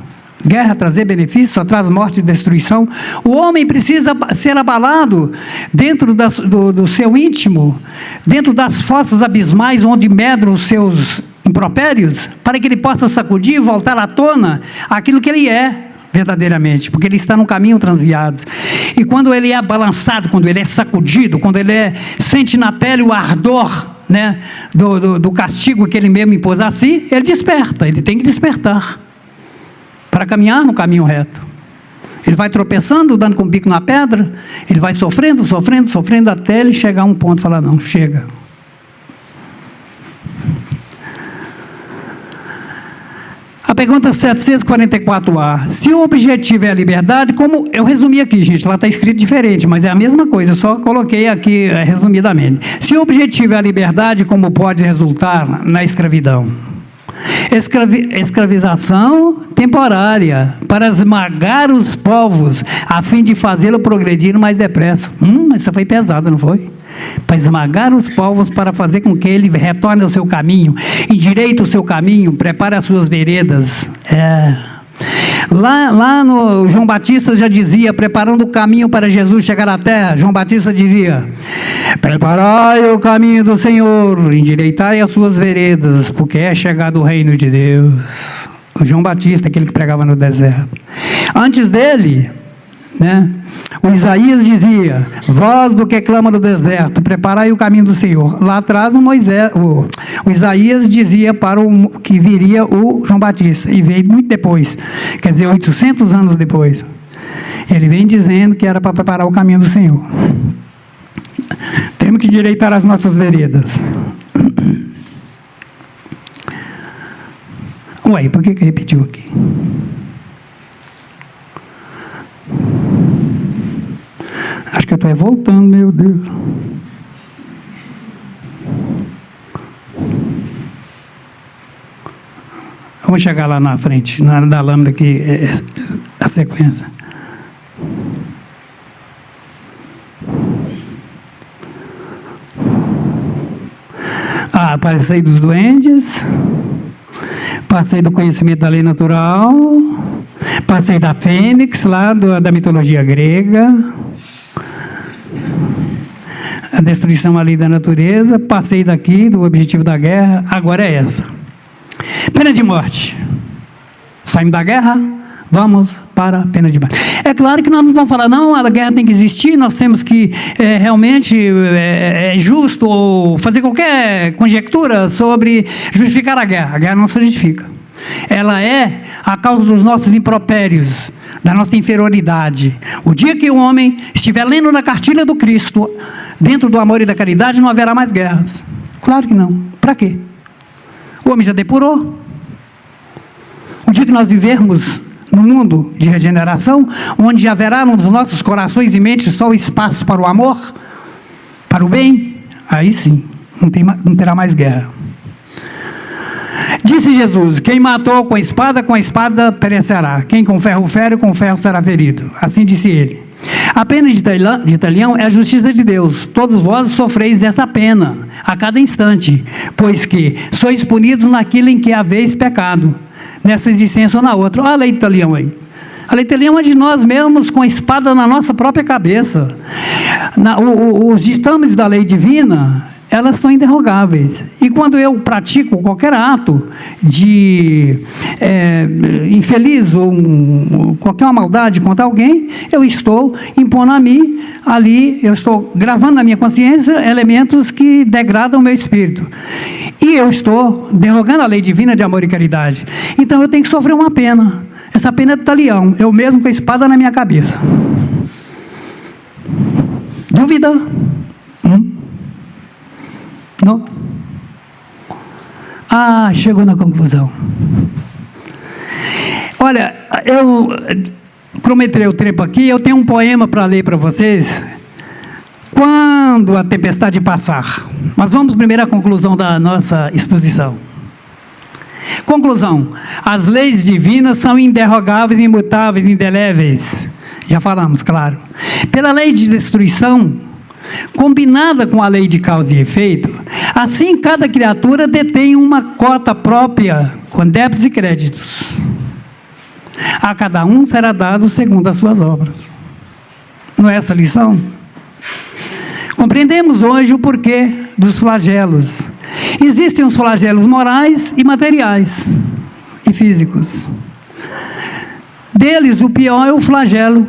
Guerra trazer benefício, só traz morte e destruição. O homem precisa ser abalado dentro do seu íntimo, dentro das fossas abismais onde medram os seus impropérios, para que ele possa sacudir e voltar à tona aquilo que ele é verdadeiramente, porque ele está num caminho transviado. E quando ele é balançado, quando ele é sacudido, quando ele sente na pele o ardor do castigo que ele mesmo impôs a si, ele desperta, ele tem que despertar para caminhar no caminho reto. Ele vai tropeçando, dando com o bico na pedra, ele vai sofrendo, até ele chegar a um ponto e falar, não, chega. A pergunta 744A. Se o objetivo é a liberdade, como eu resumi aqui, gente, lá está escrito diferente, mas é a mesma coisa, eu só coloquei aqui resumidamente. Se o objetivo é a liberdade, como pode resultar na escravidão? Escravização temporária, para esmagar os povos, a fim de fazê-lo progredir mais depressa. Isso foi pesado, não foi? Para esmagar os povos, para fazer com que ele retorne ao seu caminho, endireite o seu caminho, prepare as suas veredas. Lá no João Batista já dizia, preparando o caminho para Jesus chegar à terra, João Batista dizia: preparai o caminho do Senhor, endireitai as suas veredas, porque é chegado o reino de Deus. O João Batista, aquele que pregava no deserto. Antes dele, o Isaías dizia: voz do que clama no deserto, preparai o caminho do Senhor. Lá atrás o Isaías dizia para o que viria o João Batista, e veio muito depois, quer dizer, 800 anos depois. Ele vem dizendo que era para preparar o caminho do Senhor. Temos que endireitar as nossas veredas. Ué, por que repetiu aqui? Acho que eu estou voltando, meu Deus. Vamos chegar lá na frente, na área da lâmina aqui, a sequência. Passei dos duendes, passei do conhecimento da lei natural, passei da fênix, lá da mitologia grega, a destruição ali da natureza, passei daqui do objetivo da guerra, agora é essa. Pena de morte. Saímos da guerra, vamos para a pena de morte. É claro que nós não vamos falar, não, a guerra tem que existir, nós temos que realmente é justo ou fazer qualquer conjectura sobre justificar a guerra não se justifica. Ela é a causa dos nossos impropérios, da nossa inferioridade. O dia que o homem estiver lendo na cartilha do Cristo, dentro do amor e da caridade, não haverá mais guerras. Claro que não. Para quê? O homem já depurou. O dia que nós vivermos no mundo de regeneração, onde haverá nos nossos corações e mentes só o espaço para o amor, para o bem, aí sim, não terá mais guerra. Disse Jesus: quem matou com a espada perecerá. Quem com ferro fere, com ferro será ferido. Assim disse ele. A pena de Italião é a justiça de Deus. Todos vós sofreis essa pena a cada instante, pois que sois punidos naquilo em que haveis pecado, nessa existência ou na outra. Olha a lei de Italião aí. A lei de Italião é de nós mesmos, com a espada na nossa própria cabeça. Os ditames da lei divina, elas são inderrogáveis. E quando eu pratico qualquer ato de infeliz ou qualquer maldade contra alguém, eu estou impondo a mim, ali, eu estou gravando na minha consciência elementos que degradam o meu espírito. E eu estou derrogando a lei divina de amor e caridade. Então eu tenho que sofrer uma pena. Essa pena é de Italião, eu mesmo com a espada na minha cabeça. Dúvida? Não? Chegou na conclusão. Olha, eu cronometrei o tempo aqui, eu tenho um poema para ler para vocês. Quando a tempestade passar. Mas vamos primeiro à conclusão da nossa exposição. Conclusão: as leis divinas são inderrogáveis, imutáveis, indeléveis. Já falamos, claro. Pela lei de destruição, combinada com a lei de causa e efeito, assim cada criatura detém uma cota própria, com débitos e créditos. A cada um será dado segundo as suas obras. Não é essa a lição? Compreendemos hoje o porquê dos flagelos. Existem os flagelos morais e materiais e físicos. Deles, o pior é o flagelo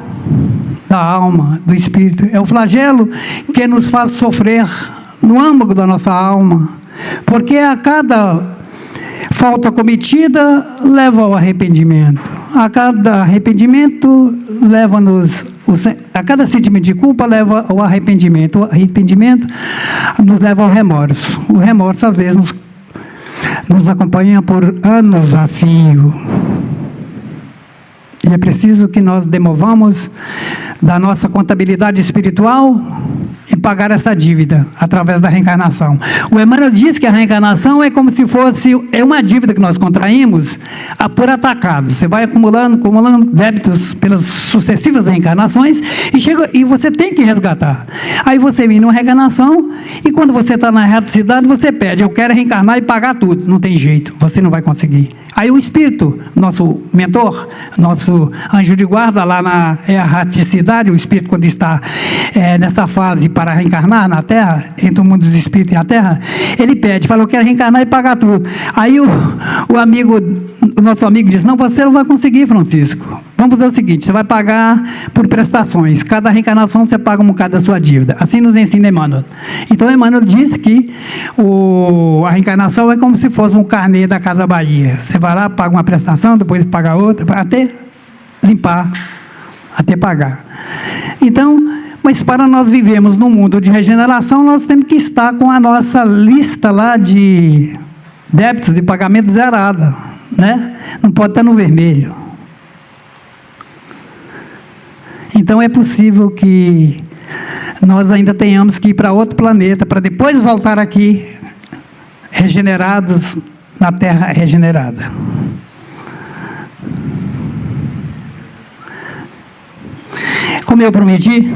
da alma, do espírito. É o flagelo que nos faz sofrer no âmago da nossa alma, porque a cada falta cometida leva ao arrependimento. A cada arrependimento leva-nos, a cada sentimento de culpa leva ao arrependimento. O arrependimento nos leva ao remorso. O remorso às vezes nos acompanha por anos a fio. E é preciso que nós demovamos da nossa contabilidade espiritual e pagar essa dívida através da reencarnação. O Emmanuel diz que a reencarnação é como se fosse uma dívida que nós contraímos por atacado. Você vai acumulando débitos pelas sucessivas reencarnações e você tem que resgatar. Aí você vem numa reencarnação e quando você está na erraticidade, você pede, eu quero reencarnar e pagar tudo. Não tem jeito, você não vai conseguir. Aí o espírito, nosso mentor, nosso anjo de guarda lá na erraticidade, o espírito quando está nessa fase para reencarnar na Terra, entre o mundo dos espíritos e a Terra, ele pede, fala, eu quero reencarnar e pagar tudo. Aí o nosso amigo diz, não, você não vai conseguir, Francisco. Vamos fazer o seguinte, você vai pagar por prestações. Cada reencarnação você paga um bocado da sua dívida. Assim nos ensina Emmanuel. Então Emmanuel disse que a reencarnação é como se fosse um carnê da Casa Bahia. Você vai lá, paga uma prestação, depois paga outra, até limpar, até pagar. Então, mas para nós vivermos num mundo de regeneração, nós temos que estar com a nossa lista lá de débitos de pagamento zerada, né? Não pode estar no vermelho. Então é possível que nós ainda tenhamos que ir para outro planeta, para depois voltar aqui, regenerados na Terra regenerada. Como eu prometi,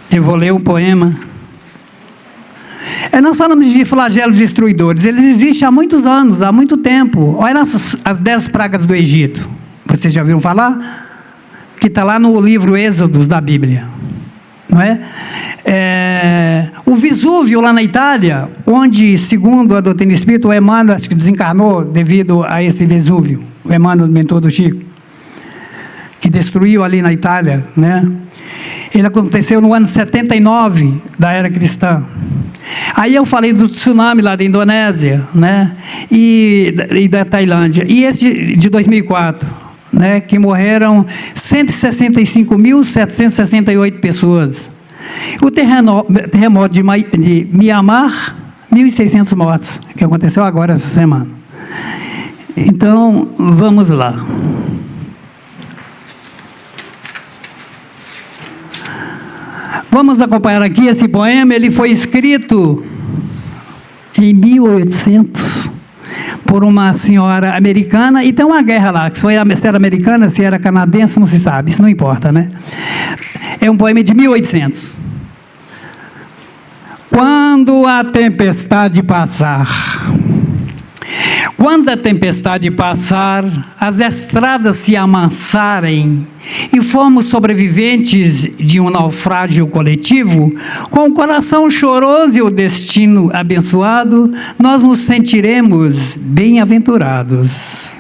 eu vou ler um poema. Nós falamos de flagelos destruidores. Eles existem há muitos anos, há muito tempo. Olha as 10 pragas do Egito. Vocês já viram falar? Que está lá no livro Êxodos da Bíblia. Não é? O Vesúvio lá na Itália, onde, segundo a doutrina espírita, o Emmanuel acho que desencarnou devido a esse Vesúvio. O Emmanuel, mentor do Chico, que destruiu ali na Itália, né? Ele aconteceu no ano 79 da era cristã. Aí eu falei do tsunami lá da Indonésia, né? E da Tailândia. E esse de 2004, né? Que morreram 165.768 pessoas. O terremoto de Mianmar, 1.600 mortos, que aconteceu agora essa semana. Então, vamos lá. Vamos acompanhar aqui esse poema. Ele foi escrito em 1800 por uma senhora americana, e tem uma guerra lá, se era americana, se era canadense, não se sabe, isso não importa, né? É um poema de 1800. Quando a tempestade passar, quando a tempestade passar, as estradas se amansarem e formos sobreviventes de um naufrágio coletivo, com o coração choroso e o destino abençoado, nós nos sentiremos bem-aventurados,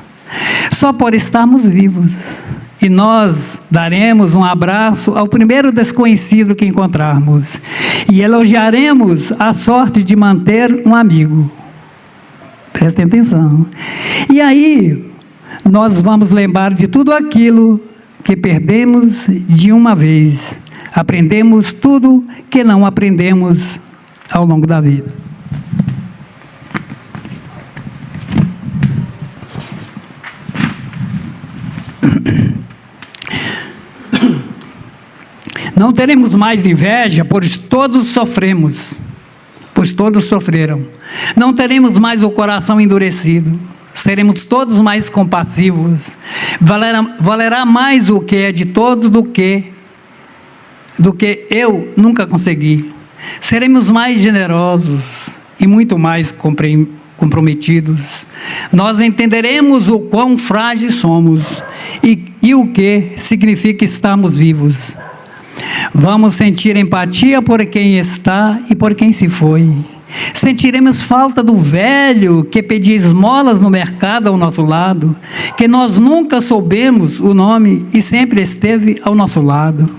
só por estarmos vivos. E nós daremos um abraço ao primeiro desconhecido que encontrarmos e elogiaremos a sorte de manter um amigo. Prestem atenção. E aí, nós vamos lembrar de tudo aquilo que perdemos de uma vez. Aprendemos tudo que não aprendemos ao longo da vida. Não teremos mais inveja, pois todos sofremos. Pois todos sofreram. Não teremos mais o coração endurecido. Seremos todos mais compassivos. Valerá mais o que é de todos do que eu nunca consegui. Seremos mais generosos e muito mais comprometidos. Nós entenderemos o quão frágeis somos e o que significa estarmos vivos. Vamos sentir empatia por quem está e por quem se foi. Sentiremos falta do velho que pedia esmolas no mercado ao nosso lado, que nós nunca soubemos o nome e sempre esteve ao nosso lado.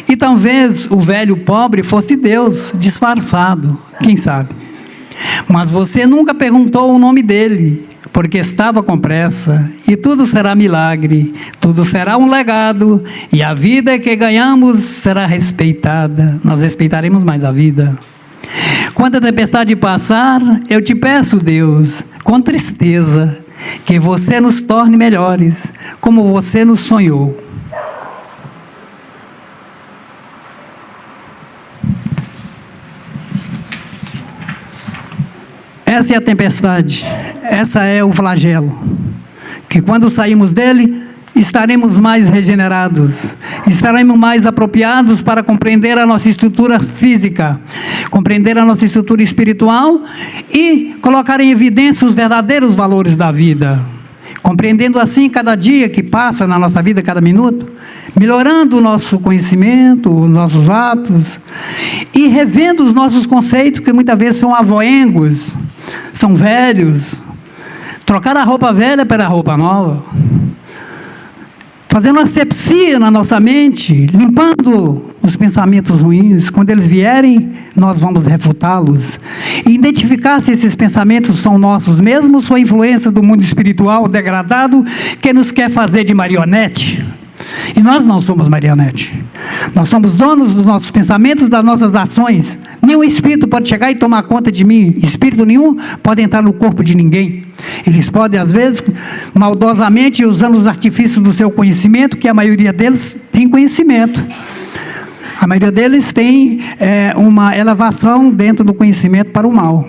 E talvez o velho pobre fosse Deus disfarçado, quem sabe? Mas você nunca perguntou o nome dele, porque estava com pressa, e tudo será milagre, tudo será um legado, e a vida que ganhamos será respeitada, nós respeitaremos mais a vida. Quando a tempestade passar, eu te peço, Deus, com tristeza, que você nos torne melhores, como você nos sonhou. Essa é a tempestade, essa é o flagelo, que quando saímos dele, estaremos mais regenerados, estaremos mais apropriados para compreender a nossa estrutura física, compreender a nossa estrutura espiritual e colocar em evidência os verdadeiros valores da vida, compreendendo assim cada dia que passa na nossa vida, cada minuto, melhorando o nosso conhecimento, os nossos atos e revendo os nossos conceitos que muitas vezes são avoengos, são velhos, trocar a roupa velha pela roupa nova, fazendo asepsia na nossa mente, limpando os pensamentos ruins. Quando eles vierem, nós vamos refutá-los. E identificar se esses pensamentos são nossos mesmos ou a influência do mundo espiritual degradado que nos quer fazer de marionete. E nós não somos marionete. Nós somos donos dos nossos pensamentos, das nossas ações. Nenhum espírito pode chegar e tomar conta de mim. Espírito nenhum pode entrar no corpo de ninguém. Eles podem, às vezes, maldosamente, usando os artifícios do seu conhecimento, que a maioria deles tem conhecimento. A maioria deles tem uma elevação dentro do conhecimento para o mal,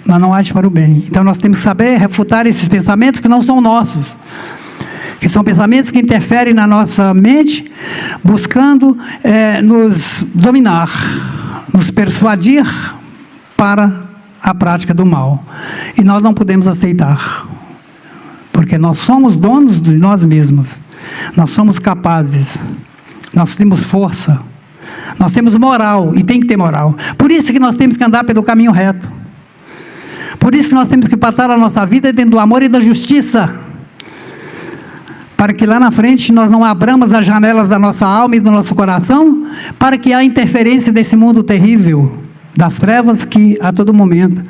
mas não age para o bem. Então nós temos que saber refutar esses pensamentos que não são nossos, que são pensamentos que interferem na nossa mente, buscando nos dominar, nos persuadir para a prática do mal. E nós não podemos aceitar, porque nós somos donos de nós mesmos, nós somos capazes, nós temos força, nós temos moral, e tem que ter moral. Por isso que nós temos que andar pelo caminho reto, por isso que nós temos que parar a nossa vida dentro do amor e da justiça, para que lá na frente nós não abramos as janelas da nossa alma e do nosso coração, para que a interferência desse mundo terrível, das trevas, que a todo momento.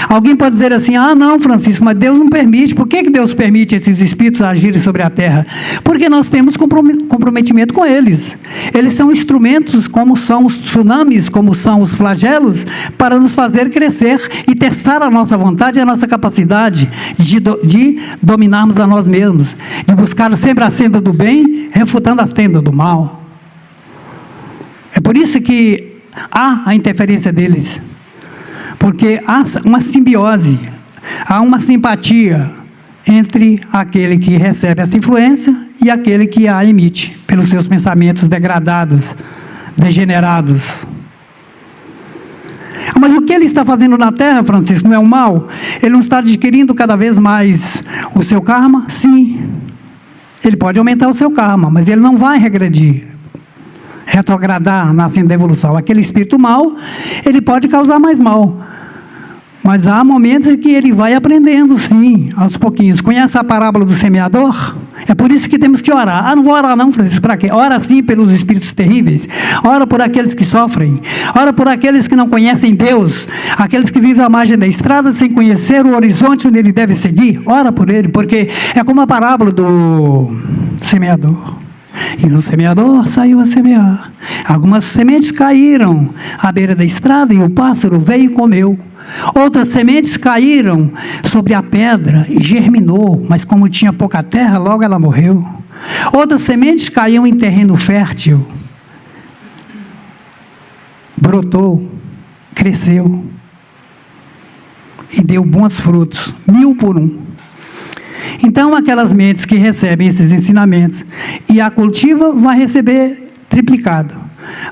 Alguém pode dizer assim: ah não, Francisco, mas Deus não permite. Por que Deus permite esses espíritos agirem sobre a terra? Porque nós temos comprometimento com eles. Eles são instrumentos, como são os tsunamis, como são os flagelos, para nos fazer crescer e testar a nossa vontade e a nossa capacidade de dominarmos a nós mesmos, de buscar sempre a senda do bem, refutando as tendas do mal. É por isso que há a interferência deles, porque há uma simbiose, há uma simpatia entre aquele que recebe essa influência e aquele que a emite, pelos seus pensamentos degradados, degenerados. Mas o que ele está fazendo na Terra, Francisco, não é o mal? Ele não está adquirindo cada vez mais o seu karma? Sim, ele pode aumentar o seu karma, mas ele não vai regredir, retrogradar na senda da evolução. Aquele espírito mau, ele pode causar mais mal, mas há momentos em que ele vai aprendendo, sim, aos pouquinhos. Conhece a parábola do semeador? É por isso que temos que orar. Ah, não vou orar não, Francisco, para quê? Ora sim pelos espíritos terríveis, ora por aqueles que sofrem, ora por aqueles que não conhecem Deus, aqueles que vivem à margem da estrada sem conhecer o horizonte onde ele deve seguir. Ora por ele, porque é como a parábola do semeador. E o semeador saiu a semear. Algumas sementes caíram à beira da estrada e o pássaro veio e comeu. Outras sementes caíram sobre a pedra e germinou, mas como tinha pouca terra, logo ela morreu. Outras sementes caíram em terreno fértil, brotou, cresceu e deu bons frutos, 1000 por 1. Então, aquelas mentes que recebem esses ensinamentos e a cultiva, vai receber triplicado.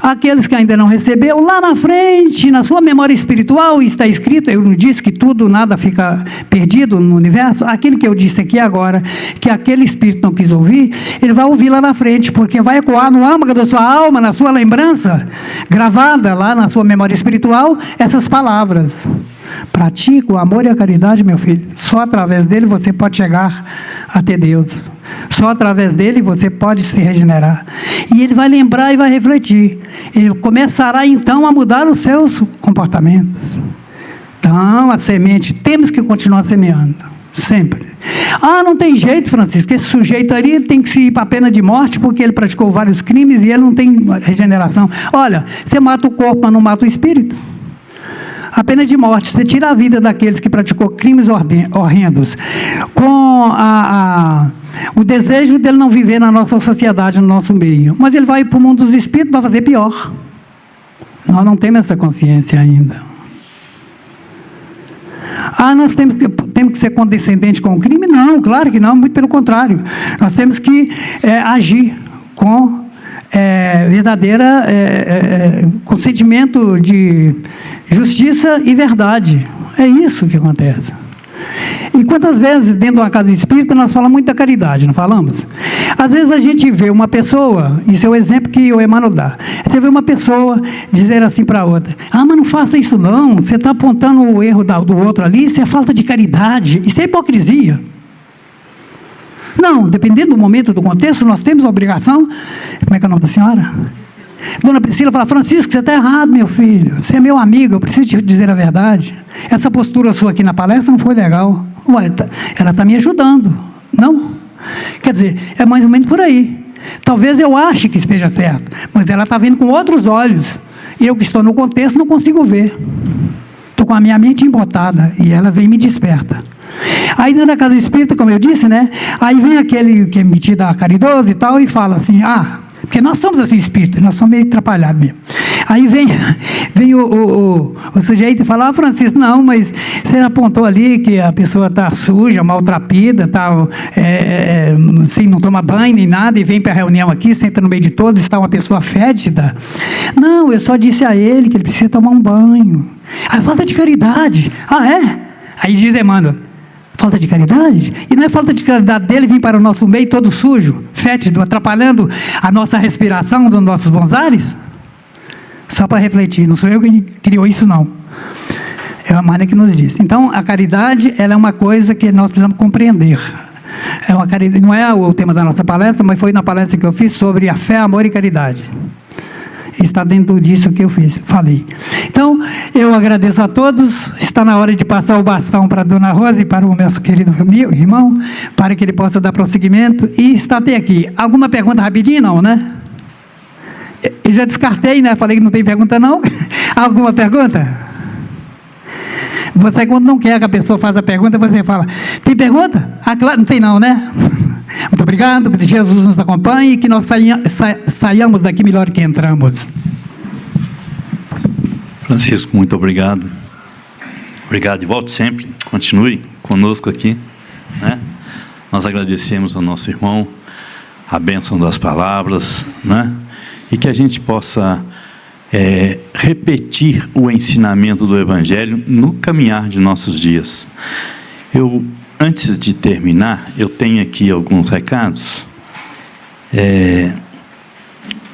Aqueles que ainda não receberam, lá na frente, na sua memória espiritual, está escrito, eu não disse que tudo, nada fica perdido no universo. Aquilo que eu disse aqui agora, que aquele espírito não quis ouvir, ele vai ouvir lá na frente, porque vai ecoar no âmago da sua alma, na sua lembrança, gravada lá na sua memória espiritual, essas palavras. Pratique o amor e a caridade, meu filho. Só através dele você pode chegar até Deus. Só através dele você pode se regenerar. E ele vai lembrar e vai refletir. Ele começará então a mudar os seus comportamentos. Então, a semente, temos que continuar semeando. Sempre. Ah, não tem jeito, Francisco. Esse sujeito ali tem que se ir para a pena de morte porque ele praticou vários crimes e ele não tem regeneração. Olha, você mata o corpo, mas não mata o espírito. a pena de morte. Você tira a vida daqueles que praticou crimes horrendos, com o desejo dele não viver na nossa sociedade, no nosso meio. Mas ele vai para o mundo dos espíritos, vai fazer pior. Nós não temos essa consciência ainda. Nós temos que ser condescendentes com o crime? Não, claro que não, muito pelo contrário. Nós temos que agir com verdadeira com sentimento de justiça e verdade. É isso que acontece. E quantas vezes dentro de uma casa espírita nós falamos muito da caridade, não falamos? Às vezes a gente vê uma pessoa, isso é o exemplo que o Emmanuel dá, você vê uma pessoa dizer assim para a outra, mas não faça isso não, você está apontando o erro do outro ali, isso é falta de caridade, isso é hipocrisia. Não, dependendo do momento, do contexto, nós temos a obrigação. Como é que é o nome da senhora? Dona Priscila fala, Francisco, você está errado, meu filho, você é meu amigo, eu preciso te dizer a verdade. Essa postura sua aqui na palestra não foi legal. Ué, ela está me ajudando, não? Quer dizer, é mais ou menos por aí. Talvez eu ache que esteja certo, mas ela está vendo com outros olhos. E eu que estou no contexto não consigo ver. Estou com a minha mente embotada e ela vem e me desperta. Aí dentro da casa espírita, como eu disse, né? Aí vem aquele que é metido a caridoso e tal e fala assim, porque nós somos assim espíritas, nós somos meio atrapalhados mesmo. Aí vem o sujeito e fala, Francisco, não, mas você apontou ali que a pessoa está suja, maltrapida, tá, assim, não toma banho nem nada, e vem para a reunião aqui, senta no meio de todos, está uma pessoa fétida. Não, eu só disse a ele que ele precisa tomar um banho. Falta de caridade. É? Aí diz Emmanuel, falta de caridade? E não é falta de caridade dele vir para o nosso meio todo sujo, fétido, atrapalhando a nossa respiração dos nossos bons ares? Só para refletir, não sou eu que criou isso não. É a Maria que nos diz. Então, a caridade, ela é uma coisa que nós precisamos compreender. É uma caridade, não é o tema da nossa palestra, mas foi na palestra que eu fiz sobre a fé, amor e caridade. Está dentro disso que eu falei. Então, eu agradeço a todos. Está na hora de passar o bastão para a dona Rosa e para o meu querido irmão, para que ele possa dar prosseguimento. E está até aqui. Alguma pergunta rapidinho, não, né? Eu já descartei, né? Falei que não tem pergunta, não. Alguma pergunta? Você, quando não quer que a pessoa faça a pergunta, você fala, tem pergunta? Claro, não tem não, né? Muito obrigado, que Jesus nos acompanhe e que nós saiamos daqui melhor que entramos.
Francisco, muito obrigado. Obrigado e volte sempre, continue conosco aqui, né? Nós agradecemos ao nosso irmão a bênção das palavras, né? E que a gente possa repetir o ensinamento do Evangelho no caminhar de nossos dias. Antes de terminar, eu tenho aqui alguns recados.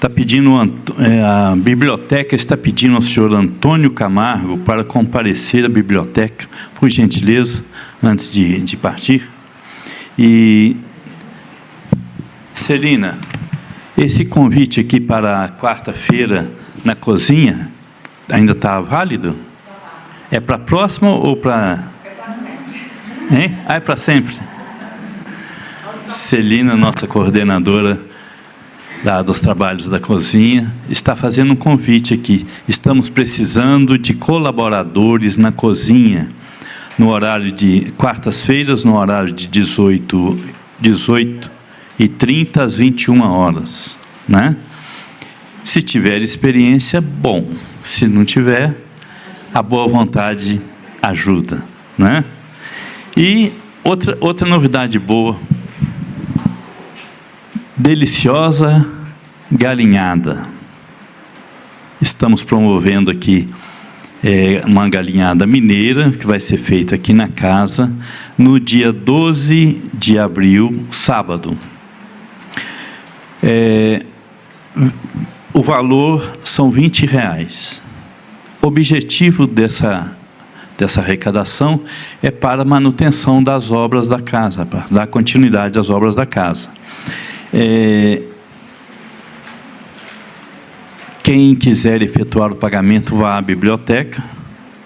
A biblioteca está pedindo ao senhor Antônio Camargo para comparecer à biblioteca, por gentileza, antes de partir. E, Celina, esse convite aqui para quarta-feira na cozinha, ainda está válido? É para a próxima ou para... Hein? É para sempre. Celina, nossa coordenadora dos trabalhos da cozinha, está fazendo um convite aqui. Estamos precisando de colaboradores na cozinha, no horário de quartas-feiras, no horário de 18h30 às 21 horas, né? Se tiver experiência, bom. Se não tiver, a boa vontade ajuda, né? E outra novidade boa, deliciosa galinhada. Estamos promovendo aqui uma galinhada mineira, que vai ser feita aqui na casa, no dia 12 de abril, sábado. O valor são R$20. O objetivo dessa arrecadação é para a manutenção das obras da casa, para dar continuidade às obras da casa. Quem quiser efetuar o pagamento, vá à biblioteca,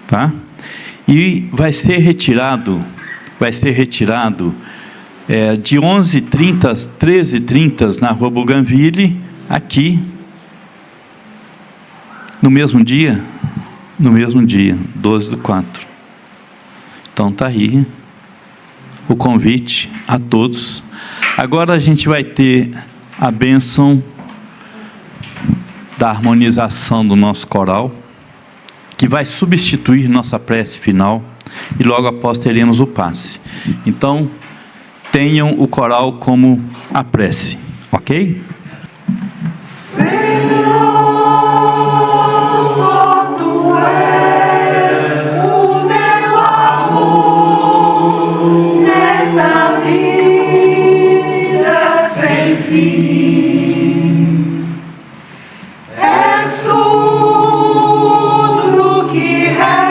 tá? E vai ser retirado de 11h30 às 13h30 na Rua Bougainville, aqui, no mesmo dia. no mesmo dia, 12/4. Então está aí o convite a todos. Agora a gente vai ter a bênção da harmonização do nosso coral, que vai substituir nossa prece final, e logo após teremos o passe. Então, tenham o coral como a prece, ok?
Senhor, só Tu és o meu amor nessa vida sem fim. És tudo que resta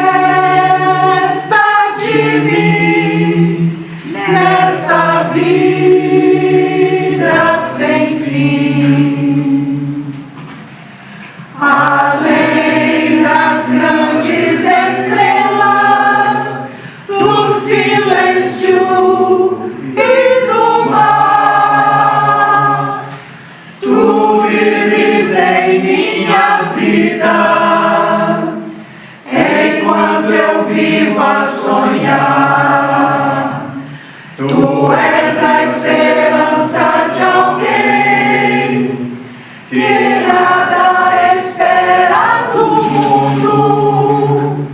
de mim nesta vida sem fim. Além das grandes estrelas, do silêncio e do mar, Tu vives em minha vida, enquanto eu vivo a sonhar. Tu és a esperança de alguém que nada espera do mundo.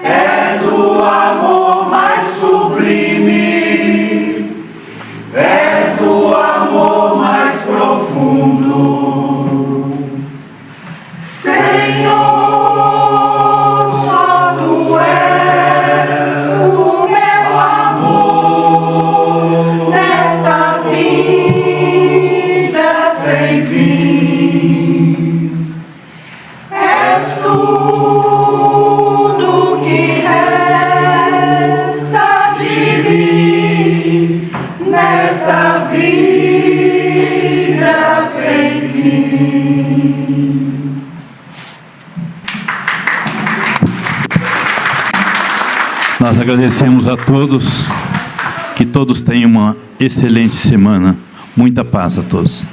És o amor mais sublime, és o amor mais profundo. Senhor, só Tu és o meu amor nesta vida sem fim. És tudo que resta de mim nesta vida sem fim.
Nós agradecemos a todos, que todos tenham uma excelente semana. Muita paz a todos.